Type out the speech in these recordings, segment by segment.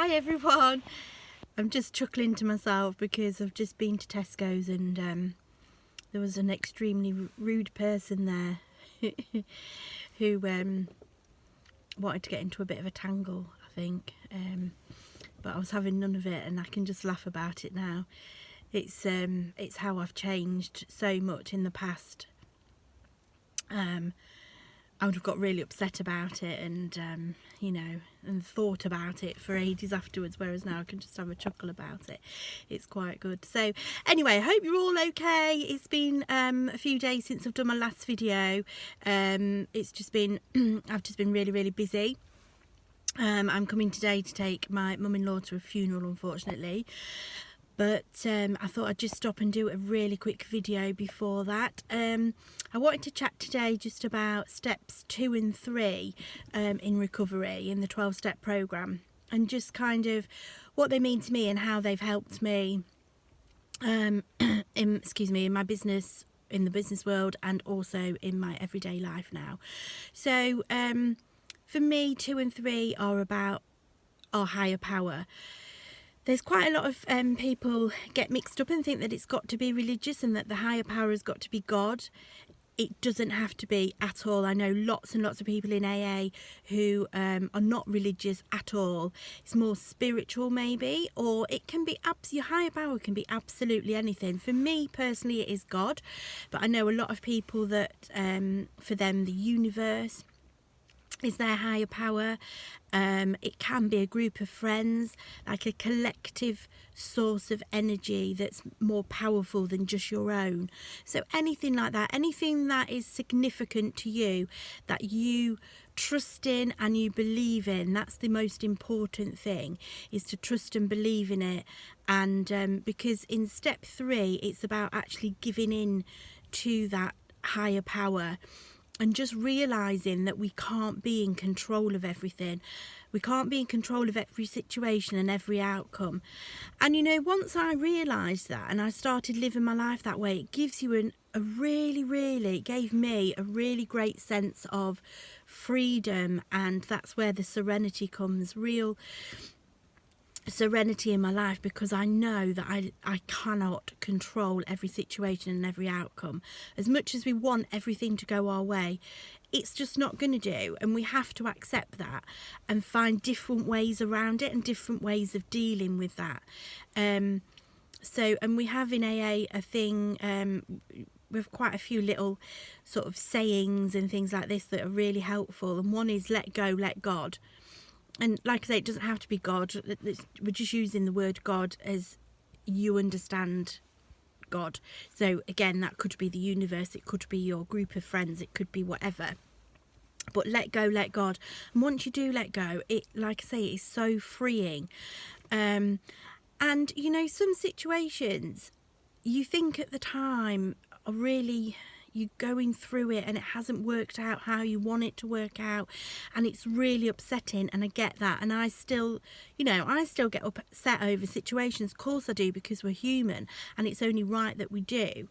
Hi everyone. I'm just chuckling to myself because I've just been to Tesco's and there was an extremely rude person there who wanted to get into a bit of a tangle, I think, but I was having none of it, and I can just laugh about it now. It's how I've changed so much in the past. I would have got really upset about it and and thought about it for ages afterwards, whereas now I can just have a chuckle about it. It's quite good. So anyway, I hope you're all okay. It's been a few days since I've done my last video. It's just been I've just been really busy. I'm coming today to take my mum-in-law to a funeral, unfortunately. But I thought I'd just stop and do a really quick video before that. I wanted to chat today just about steps 2 and 3 in recovery in the 12-step program, and just kind of what they mean to me and how they've helped me in my business, in the business world, and also in my everyday life now. So for me, 2 and 3 are about our higher power. There's quite a lot of people get mixed up and think that it's got to be religious and that the higher power has got to be God. It doesn't have to be at all. I know lots and lots of people in AA who are not religious at all. It's more spiritual maybe, or it can be, your higher power can be absolutely anything. For me personally, it is God, but I know a lot of people that for them the universe is their higher power. It can be a group of friends, like a collective source of energy that's more powerful than just your own. So anything like that, anything that is significant to you, that you trust in and you believe in, that's the most important thing, is to trust and believe in it. And because in step 3 it's about actually giving in to that higher power, and just realising that we can't be in control of everything. We can't be in control of every situation and every outcome. And once I realised that and I started living my life that way, it gives you it gave me a really great sense of freedom. And that's where the serenity comes, real serenity in my life, because I know that I cannot control every situation and every outcome. As much as we want everything to go our way, it's just not going to do, and we have to accept that and find different ways around it and different ways of dealing with that. And we have in AA a thing with quite a few little sort of sayings and things like this that are really helpful, and one is let go, let God. And like I say, it doesn't have to be God. We're just using the word God as you understand God. So again, that could be the universe, it could be your group of friends, it could be whatever. But let go, let God. And once you do let go, it, like I say, it is so freeing. And some situations you think at the time are really, you're going through it and it hasn't worked out how you want it to work out, and it's really upsetting, and I get that, and I still get upset over situations. Of course I do, because we're human and it's only right that we do.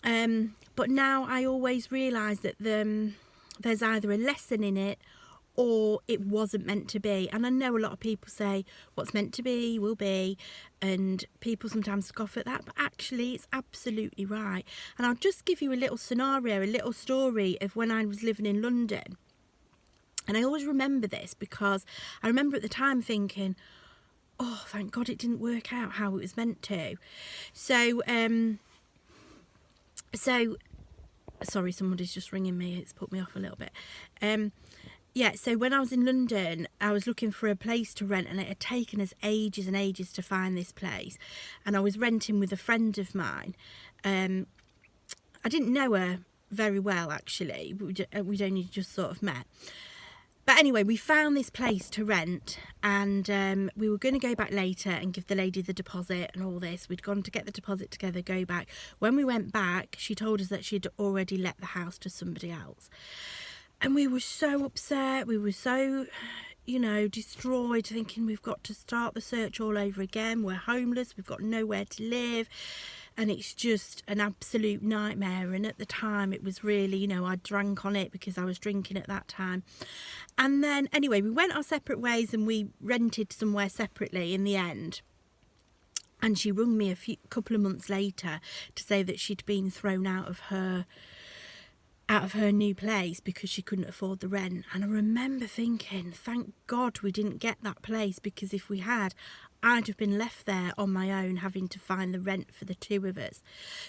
But now I always realise that there's either a lesson in it or it wasn't meant to be. And I know a lot of people say what's meant to be will be, and people sometimes scoff at that, but actually it's absolutely right. And I'll just give you a little scenario, a little story of when I was living in London. And I always remember this because I remember at the time thinking, oh, thank God it didn't work out how it was meant to. So sorry, somebody's just ringing me, it's put me off a little bit. So when I was in London, I was looking for a place to rent, and it had taken us ages and ages to find this place. And I was renting with a friend of mine. I didn't know her very well, actually. We'd only just sort of met. But anyway, we found this place to rent, and we were going to go back later and give the lady the deposit and all this. We'd gone to get the deposit together, go back. When we went back, she told us that she'd already let the house to somebody else. And we were so upset, we were so, destroyed, thinking we've got to start the search all over again. We're homeless, we've got nowhere to live. and it's just an absolute nightmare. And at the time it was really, you know, I drank on it because I was drinking at that time. And then anyway, we went our separate ways and we rented somewhere separately in the end. And she rung me a couple of months later to say that she'd been thrown out of her new place because she couldn't afford the rent. And I remember thinking, thank God we didn't get that place, because if we had, I'd have been left there on my own having to find the rent for the two of us.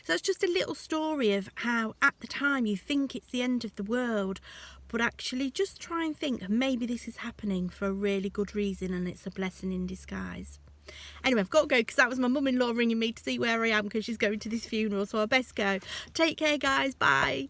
So it's just a little story of how at the time you think it's the end of the world, but actually just try and think maybe this is happening for a really good reason and it's a blessing in disguise. Anyway, I've got to go because that was my mum-in-law ringing me to see where I am because she's going to this funeral, so I best go. Take care, guys. Bye.